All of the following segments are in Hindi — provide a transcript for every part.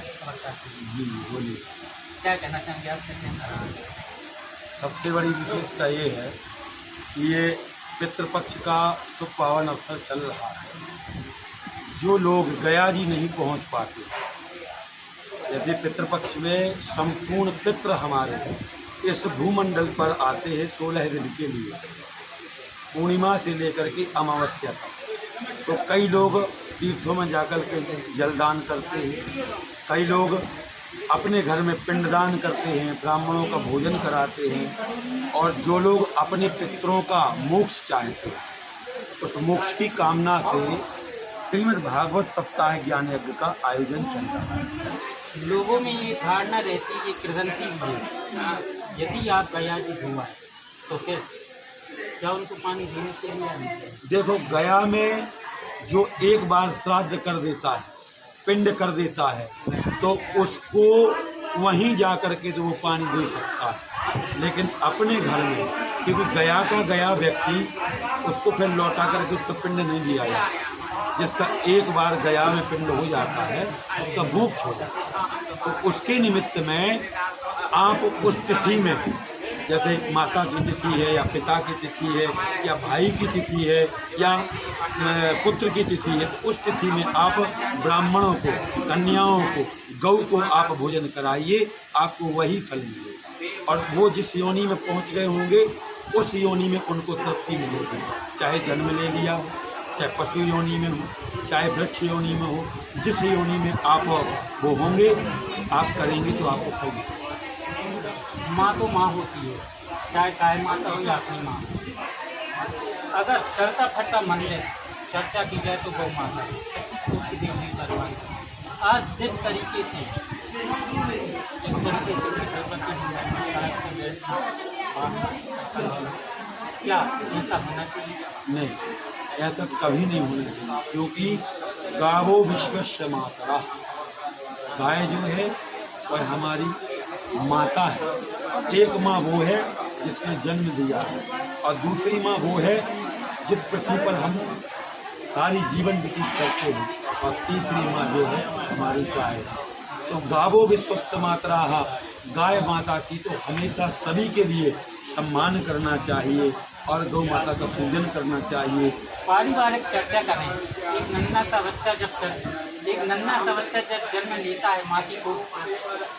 की खबर चाहते हैं। जी बोलिए। क्या कहना चाहेंगे आप कैसे? सबसे बड़ी विशेषता ये है कि ये पितृपक्ष का शुभ पावन अवसर चल रहा है। जो लोग गया जी नहीं पहुंच पाते, जैसे पितृपक्ष में संपूर्ण पितृ हमारे इस भूमंडल पर आते हैं 16 दिन के लिए, पूर्णिमा से लेकर के अमावस्या तक। तो कई लोग तीर्थों में जाकर के जलदान करते हैं, कई लोग अपने घर में पिंडदान करते हैं, ब्राह्मणों का भोजन कराते हैं, और जो लोग अपने पितरों का मोक्ष चाहते हैं उस मोक्ष की कामना से श्रीमद् भागवत सप्ताह ज्ञान यज्ञ का आयोजन चल रहा है। लोगों में ये धारणा रहती है कि कृदंती भी है, यदि आप गया जी हुआ है तो फिर क्या उनको पानी देने के लिए? देखो, गया में जो एक बार श्राद्ध कर देता है, पिंड कर देता है, तो उसको वहीं जा कर के तो वो पानी दे सकता है। लेकिन अपने घर में, क्योंकि गया का गया व्यक्ति, उसको फिर लौटा करके उसका पिंड नहीं दिया जाता। जिसका एक बार गया में पिंड हो जाता है उसका मोक्ष हो जाता है। तो उसके निमित्त में आप उस तिथि में, जैसे माता की तिथि है या पिता की तिथि है या भाई की तिथि है या पुत्र की तिथि है, उस तिथि में आप ब्राह्मणों को, कन्याओं को, गौ को आप भोजन कराइए, आपको वही फल मिलेगा। और वो जिस योनि में पहुंच गए होंगे उस योनि में उनको तृप्ति मिलेगी। चाहे जन्म ले लिया हो, चाहे पशु योनि में हो, चाहे वृक्ष योनि में हो, जिस योनि में आप वो होंगे, आप करेंगे तो आपको फल मिलेगा। माँ तो माँ होती है, चाहे गाय माता हो या अपनी माँ। अगर चलता फटता मंदिर चर्चा की जाए तो गौ माता है, आज जिस तरीके से क्या ऐसा होना चाहिए? नहीं, ऐसा कभी नहीं होना चाहिए, क्योंकि गावो विश्वस्य मातरः, गाय जो है वह हमारी माता है। एक माँ वो है जिसने जन्म दिया है, और दूसरी माँ वो है जिस पृथ्वी पर हम सारी जीवन व्यतीत करते हैं, और तीसरी माँ जो है हमारी गाय है। तो गावो विश्वस्य मातरः, गाय माता की तो हमेशा सभी के लिए सम्मान करना चाहिए और गौ माता का पूजन करना चाहिए। पारिवारिक चर्चा करें। एक नन्हा सा बच्चा जब जन्म लेता है, माँ की गोद से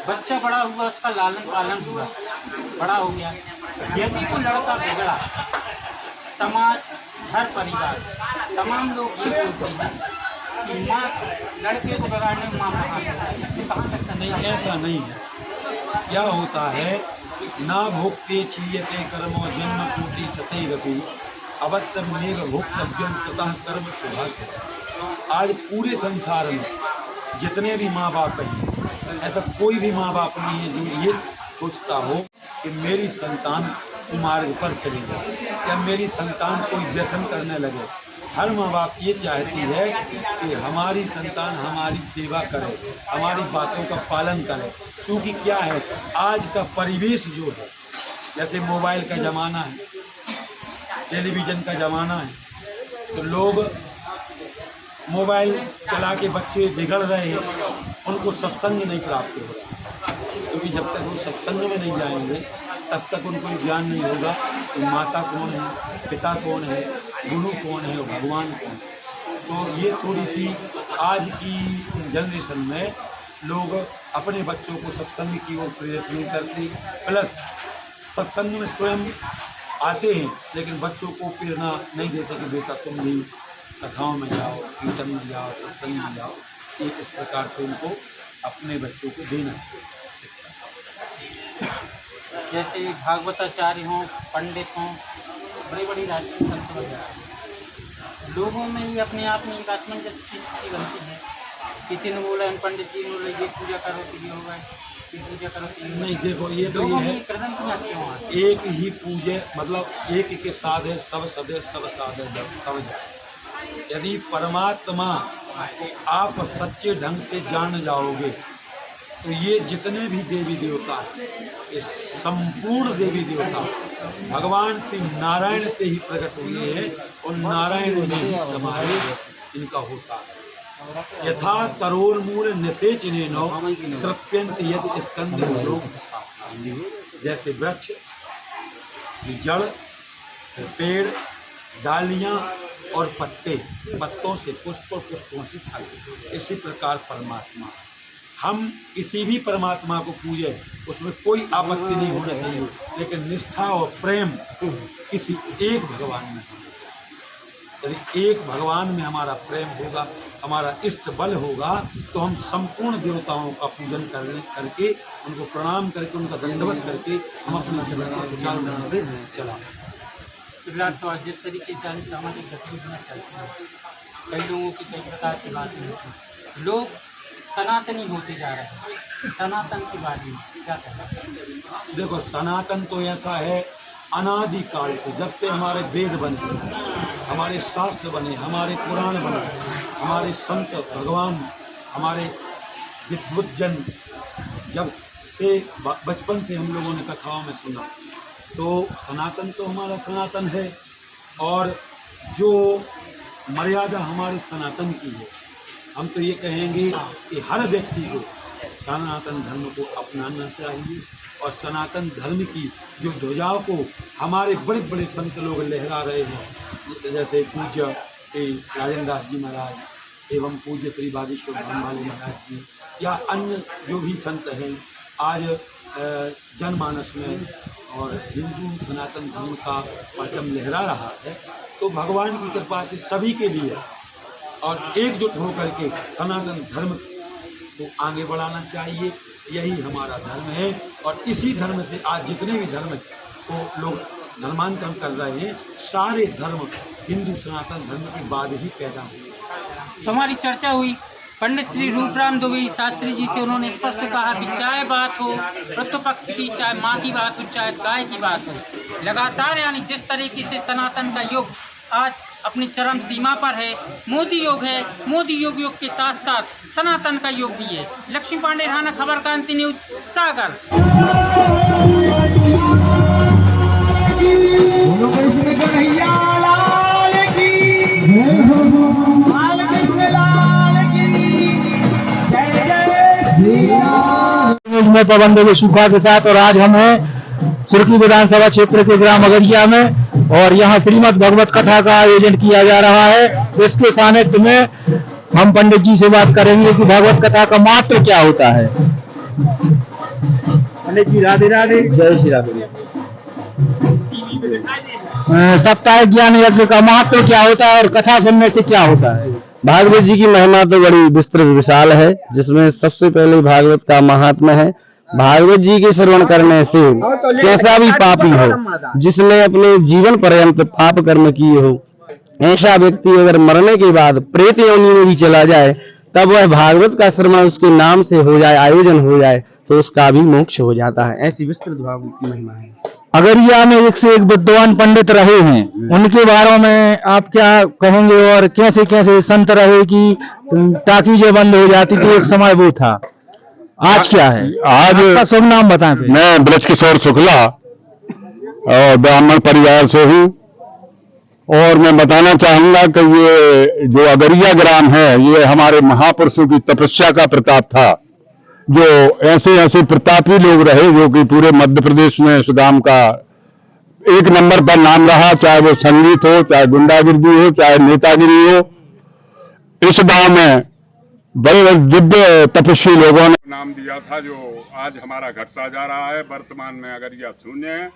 बच्चा बड़ा हुआ, उसका लालन पालन हुआ, बड़ा हो गया। यदि को लड़का बिगड़ा, समाज, घर परिवार तमाम लोग ये बोलते हैं कि माँ लड़के को बिगाड़ने में माँ महान है। कहाँ तक नहीं, ऐसा नहीं है। क्या होता है, ना भोक्ते क्षीयते कर्मो जन्म कोटि सतैरपि अवश्य मेघ भोक्तव्यम ततः कर्म शुभाशय। आज पूरे संसार में जितने भी माँ बाप हैं, ऐसा कोई भी माँ बाप नहीं है जो ये सोचता हो कि मेरी संतान मार्ग पर चली जाए या मेरी संतान कोई व्यसन करने लगे। हर माँ बाप ये चाहती है कि हमारी संतान हमारी सेवा करे, हमारी बातों का पालन करे। क्योंकि क्या है, आज का परिवेश जो है, जैसे मोबाइल का ज़माना है, टेलीविज़न का ज़माना है, तो लोग मोबाइल चला के बच्चे बिगड़ रहे हैं, उनको सत्संग नहीं प्राप्त हो रहा। क्योंकि जब तक वो सत्संग में नहीं जाएंगे तब तक उनको ज्ञान नहीं होगा कि माता कौन है, पिता कौन है, गुरु कौन है और भगवान कौन है। तो ये थोड़ी सी आज की जनरेशन में लोग अपने बच्चों को सत्संग की ओर प्रेरित नहीं करते, प्लस सत्संग में स्वयं आते हैं लेकिन बच्चों को प्रेरणा नहीं देते कि बेटा तुम भी कथाओं में जाओ, कीर्तन में जाओ, सत्संग में जाओ। एक इस प्रकार से उनको अपने बच्चों को देना चाहिए शिक्षा। जैसे भागवताचार्य हों, पंडित हों, बड़ी बड़ी राजनीतिक संत वगैरह, लोगों में ही अपने आप में एक असमंजस की स्थिति बनती है। किसी ने बोला, पंडित जी ने बोला ये पूजा करो तो ये होगा, ये पूजा करो तो ये। नहीं, देखो ये तो ये है, एक ही पूजे, मतलब एक के साधे सब सदे सब साधे सब जाए। यदि परमात्मा को आप सच्चे ढंग से जान जाओगे तो ये जितने भी देवी देवता हैं, ये संपूर्ण देवी देवता भगवान श्री नारायण से ही प्रकट हुए हैं और नारायण में ही समावेश इनका होता है। यथा तरोर्मूल निषेचनेनो तृप्यन्त यदि स्कंदे। जैसे वृक्ष, जड़, पेड़, डालियां और पत्ते, पत्तों से पुष्प और पुष्पों से फल, इसी प्रकार परमात्मा। हम किसी भी परमात्मा को पूजे, उसमें कोई आपत्ति नहीं होना चाहिए, लेकिन निष्ठा और प्रेम किसी एक भगवान में होना। यदि एक भगवान में हमारा प्रेम होगा, हमारा इष्ट बल होगा, तो हम संपूर्ण देवताओं का पूजन करके, उनको प्रणाम करके, उनका दंडवत करके हम अपने जीवन को सुचारू ढंग से चला। जिस तरीके से आज सामाजिक गतिविधियाँ चलती हैं, कई लोगों की कई प्रकार की बातें होती हैं, लोग सनातनी होते जा रहे हैं। सनातन के बारे में क्या कहना है? देखो, सनातन तो ऐसा है, अनादिकाल से, जब से हमारे वेद बने, हमारे शास्त्र बने, हमारे पुराण बने, हमारे संत भगवान, हमारे विद्वज्जन, जब से बचपन से हम लोगों ने कथाओं में सुना, तो सनातन तो हमारा सनातन है। और जो मर्यादा हमारे सनातन की है, हम तो ये कहेंगे कि हर व्यक्ति को सनातन धर्म को अपनाना चाहिए, और सनातन धर्म की जो ध्वजाओं को हमारे बड़े बड़े संत लोग लहरा रहे हैं, जैसे पूज्य श्री राजेंद्र दास जी महाराज एवं पूज्य श्री बागेश्वर धाम वाले महाराज जी, या अन्य जो भी संत हैं, आज जनमानस में और हिंदू सनातन धर्म का परचम लहरा रहा है, तो भगवान की कृपा से सभी के लिए और एकजुट होकर के सनातन धर्म को आगे बढ़ाना चाहिए। यही हमारा धर्म है, और इसी धर्म से आज जितने भी धर्म को लोग धर्मांतरण कर रहे हैं, सारे धर्म हिंदू सनातन धर्म के बाद ही पैदा हुए। तो हमारी चर्चा हुई पंडित श्री रूपराम दुबे शास्त्री जी से। उन्होंने स्पष्ट कहा कि चाहे बात हो प्रतिपक्ष की, चाहे माँ की बात हो, चाहे गाय की बात हो, लगातार यानी जिस तरीके से सनातन का युग आज अपनी चरम सीमा पर है, मोदी योग है, मोदी योग के साथ साथ सनातन का योग भी है। लक्ष्मी पांडे, राणा, खबर क्रांति न्यूज, सागर। में पवन देवी सुखा के साथ, और आज हम हैं सुर्खी विधानसभा क्षेत्र के ग्राम अगरिया में, और यहाँ श्रीमद् भगवत कथा का आयोजन किया जा रहा है। इसके सानिध्य में हम पंडित जी से बात करेंगे कि भगवत कथा का महत्व क्या होता है। पंडित जी राधे राधे। जय श्री राधे। साप्ताहिक ज्ञान यज्ञ का महत्व क्या होता है और कथा सुनने से क्या होता है? भागवत जी की महिमा तो बड़ी विस्तृत विशाल है, जिसमें सबसे पहले भागवत का महात्म्य है। भागवत जी के श्रवण करने से कैसा भी पापी हो, जिसने अपने जीवन पर्यंत पाप कर्म किए हो, ऐसा व्यक्ति अगर मरने के बाद प्रेत योनि में भी चला जाए, तब वह भागवत का श्रवण उसके नाम से हो जाए, आयोजन हो जाए, तो उसका भी मोक्ष हो जाता है। ऐसी विस्तृत भागवत की महिमा है। अगरिया में एक से एक विद्वान पंडित रहे हैं, उनके बारे में आप क्या कहेंगे, और कैसे कैसे संत रहे कि ताकीजें बंद हो जाती थी, एक समय वो था, आज क्या है? आज आपका शुभ नाम बताएं। मैं ब्रजकिशोर शुक्ला और ब्राह्मण परिवार से हूँ, और मैं बताना चाहूंगा कि ये जो अगरिया ग्राम है, ये हमारे महापुरुषों की तपस्या का प्रताप था। जो ऐसे ऐसे प्रतापी लोग रहे, जो कि पूरे मध्य प्रदेश में इस गांव का एक नंबर पर नाम रहा, चाहे वो संगीत हो, चाहे गुंडागिर्दी हो, चाहे नेतागिरी हो। इस गांव में बड़े दिव्य तपस्वी लोगों ने नाम दिया था, जो आज हमारा घटता जा रहा है। वर्तमान में अगरिया शून्य है।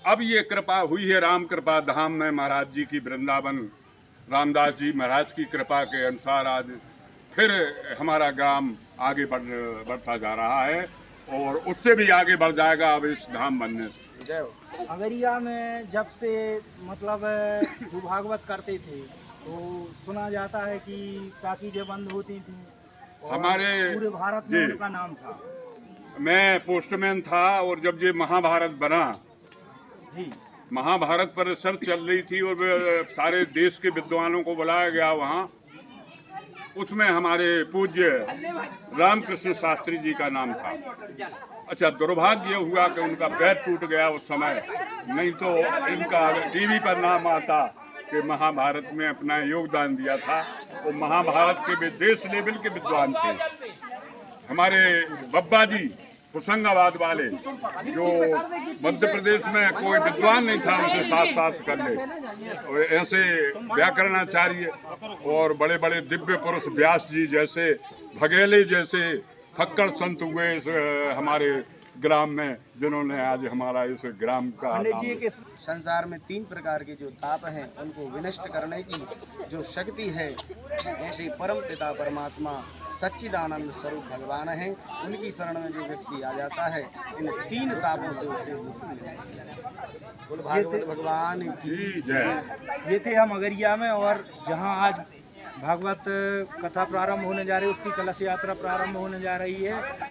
अब ये कृपा हुई है राम कृपा धाम में, महाराज जी की, वृंदावन रामदास जी महाराज की कृपा के अनुसार आज फिर हमारा ग्राम आगे बढ़ता जा रहा है, और उससे भी आगे बढ़ जाएगा अब इस धाम बनने से। अगरिया में जब से मतलब जो भागवत करते थे, तो सुना जाता है कि ताकीजें बंद होती थी, और हमारे पूरे भारत में उनका नाम था। मैं पोस्टमैन था, और जब ये महाभारत बना जी, महाभारत पर रिसर्च चल रही थी, और सारे देश के विद्वानों को बुलाया गया वहाँ। उसमें हमारे पूज्य रामकृष्ण शास्त्री जी का नाम था। अच्छा, दुर्भाग्य हुआ कि उनका पैर टूट गया उस समय, नहीं तो इनका टीवी पर नाम आता के महाभारत में अपना योगदान दिया था। वो महाभारत के देश लेवल के विद्वान थे। हमारे बब्बा जी होशंगाबाद वाले, जो मध्य प्रदेश में कोई विद्वान नहीं था उनसे साथ कर ले। और ऐसे व्याकरणाचार्य और बड़े बड़े दिव्य पुरुष व्यास जी जैसे, भगेले जैसे फक्कड़ संत हुए इस हमारे ग्राम में, जिन्होंने आज हमारा इस ग्राम का पंडित जी नाम- के संसार में 3 प्रकार के जो ताप हैं उनको विनष्ट करने की जो शक्ति है, ऐसे परम पिता परमात्मा सच्चिदानंद स्वरूप भगवान है। उनकी शरण में जो व्यक्ति आ जाता है, इन 3 तापों से उसे मुक्ति मिलती है। बोल भागवत भगवान की जय। ये थे हम अगरिया में, और जहाँ आज भागवत कथा प्रारंभ होने जा रही है, उसकी कलश यात्रा प्रारंभ होने जा रही है।